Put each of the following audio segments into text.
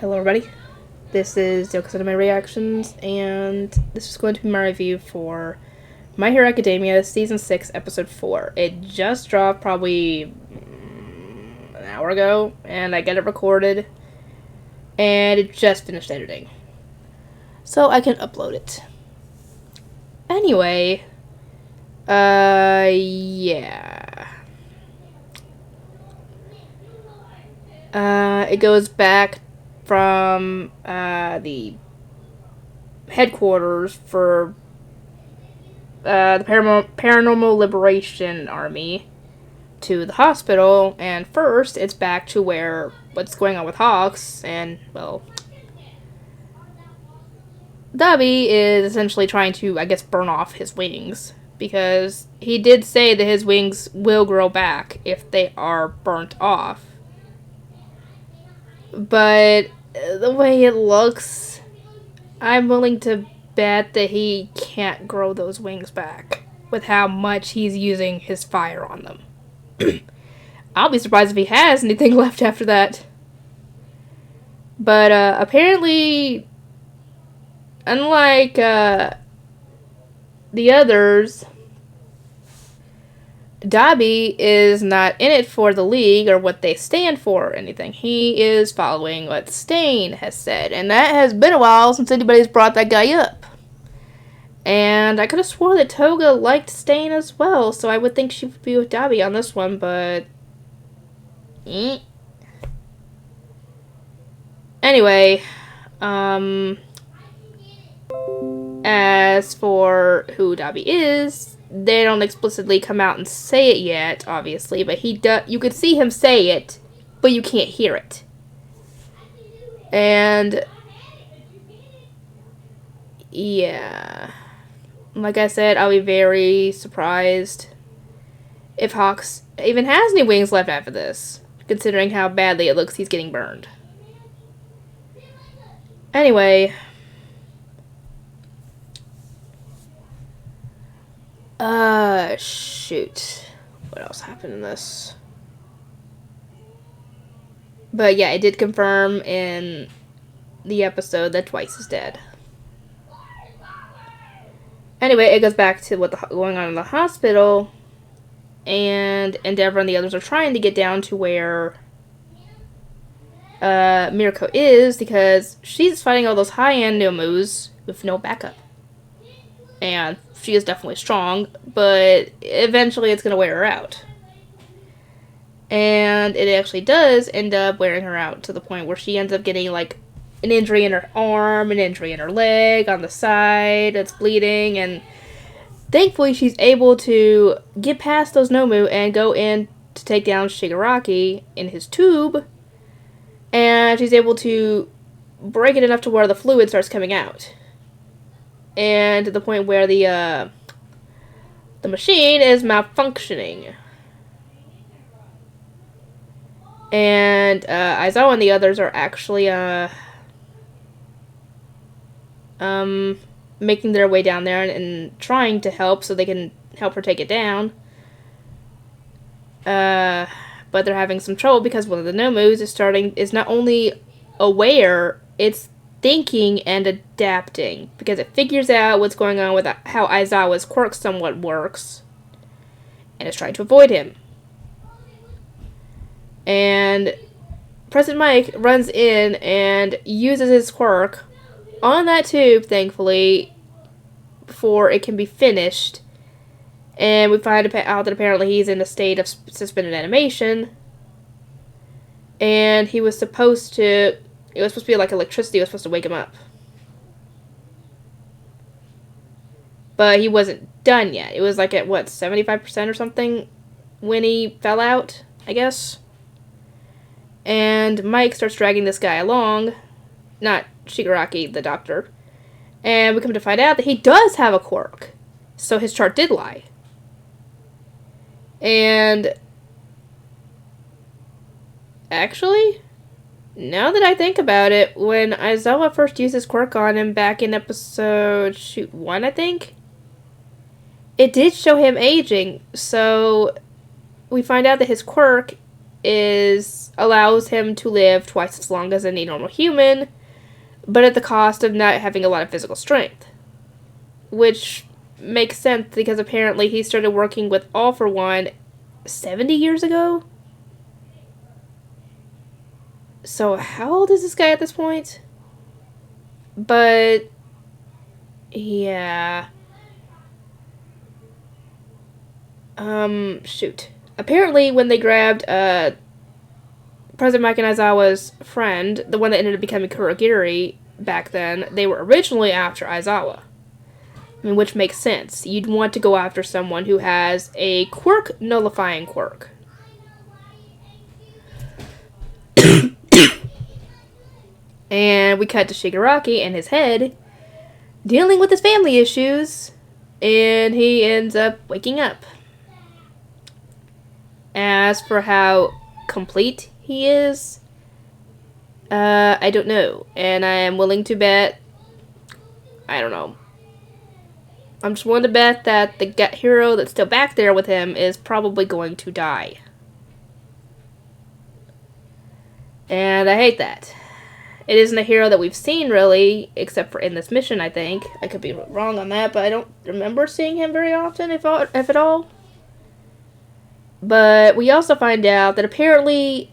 Hello everybody, this is Yoko My Reactions, and this is going to be my review for My Hero Academia Season 6, Episode 4. It just dropped probably an hour ago, and I got it recorded, and it just finished editing. So I can upload it. Anyway, yeah. It goes back from the headquarters for the Paranormal Liberation Army to the hospital, and first it's back to what's going on with Hawks, and, well, Dabi is essentially trying to, I guess, burn off his wings, because he did say that his wings will grow back if they are burnt off. But the way it looks, I'm willing to bet that he can't grow those wings back with how much he's using his fire on them. I'll be surprised if he has anything left after that. But apparently, unlike the others, Dabi is not in it for the League or what they stand for or anything. He is following what Stain has said, and that has been a while since anybody's brought that guy up. And I could have sworn that Toga liked Stain as well, so I would think she would be with Dabi on this one, but... Anyway, as for who Dabi is, they don't explicitly come out and say it yet, obviously, but you could see him say it, but you can't hear it. And yeah, like I said, I'll be very surprised if Hawks even has any wings left after this, considering how badly it looks he's getting burned. Anyway, shoot. What else happened in this? But yeah, it did confirm in the episode that Twice is dead. Anyway, it goes back to what's going on in the hospital, and Endeavor and the others are trying to get down to where Mirko is, because she's fighting all those high-end Nomus with no backup. And she is definitely strong, but eventually it's going to wear her out. And it actually does end up wearing her out to the point where she ends up getting, like, an injury in her arm, an injury in her leg, on the side, that's bleeding, and thankfully she's able to get past those Nomu and go in to take down Shigaraki in his tube, and she's able to break it enough to where the fluid starts coming out. And to the point where the machine is malfunctioning. And Aizawa and the others are actually making their way down there and trying to help so they can help her take it down. But they're having some trouble because one of the Nomus is not only aware, it's thinking and adapting, because it figures out what's going on with how Aizawa's quirk somewhat works, and is trying to avoid him. And President Mike runs in and uses his quirk on that tube, thankfully, before it can be finished. And we find out that apparently he's in a state of suspended animation, and it was supposed to be like electricity. It was supposed to wake him up. But he wasn't done yet. It was like at, 75% or something when he fell out, I guess. And Mike starts dragging this guy along. Not Shigaraki, the doctor. And we come to find out that he does have a quirk. So his chart did lie. And actually, now that I think about it, when Aizawa first used his quirk on him back in episode 1, I think, it did show him aging. So we find out that his quirk allows him to live twice as long as any normal human, but at the cost of not having a lot of physical strength. Which makes sense because apparently he started working with All for One 70 years ago? So how old is this guy at this point? But yeah. Shoot. Apparently when they grabbed President Mike and Aizawa's friend, the one that ended up becoming Kurogiri back then, they were originally after Aizawa. I mean, which makes sense. You'd want to go after someone who has a quirk nullifying quirk. And we cut to Shigaraki and his head dealing with his family issues, and he ends up waking up. As for how complete he is, I don't know. And I am willing to bet, I don't know. I'm just willing to bet that the hero that's still back there with him is probably going to die. And I hate that. It isn't a hero that we've seen, really, except for in this mission, I think. I could be wrong on that, but I don't remember seeing him very often, if at all. But we also find out that apparently...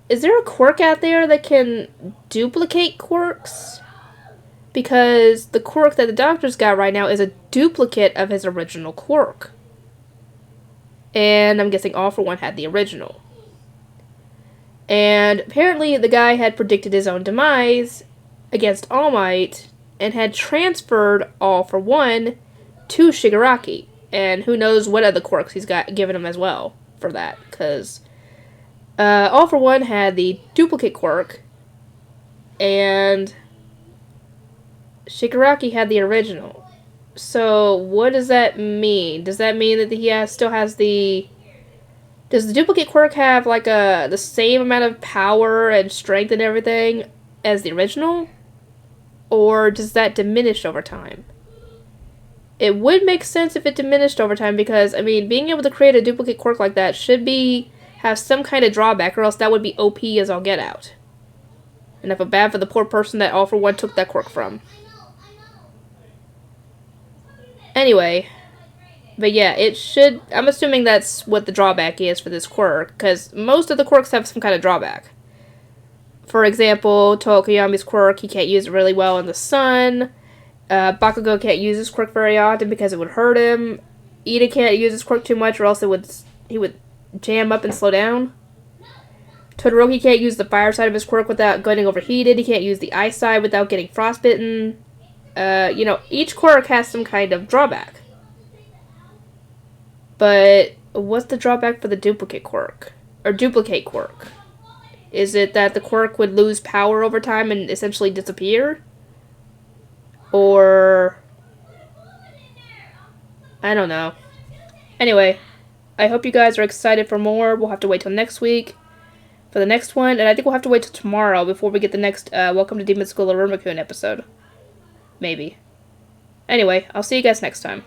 Is there a quirk out there that can duplicate quirks? Because the quirk that the doctor's got right now is a duplicate of his original quirk. And I'm guessing All for One had the original. And apparently the guy had predicted his own demise against All Might and had transferred All for One to Shigaraki. And who knows what other quirks he's got given him as well for that. Because All for One had the duplicate quirk and Shigaraki had the original. So what does that mean? Does that mean that he still has the... Does the duplicate quirk have, like, the same amount of power and strength and everything as the original? Or does that diminish over time? It would make sense if it diminished over time because, I mean, being able to create a duplicate quirk like that should have some kind of drawback, or else that would be OP as all get out. And I feel bad for the poor person that All for One took that quirk from. Anyway... But yeah, it should... I'm assuming that's what the drawback is for this quirk, because most of the quirks have some kind of drawback. For example, Tokoyami's quirk, he can't use it really well in the sun. Bakugo can't use his quirk very often because it would hurt him. Ida can't use his quirk too much or else he would jam up and slow down. Todoroki can't use the fire side of his quirk without getting overheated. He can't use the ice side without getting frostbitten. Each quirk has some kind of drawback. But what's the drawback for the duplicate quirk? Or duplicate quirk? Is it that the quirk would lose power over time and essentially disappear? Or... I don't know. Anyway, I hope you guys are excited for more. We'll have to wait till next week for the next one. And I think we'll have to wait till tomorrow before we get the next Welcome to Demon School of Rimmakun episode. Maybe. Anyway, I'll see you guys next time.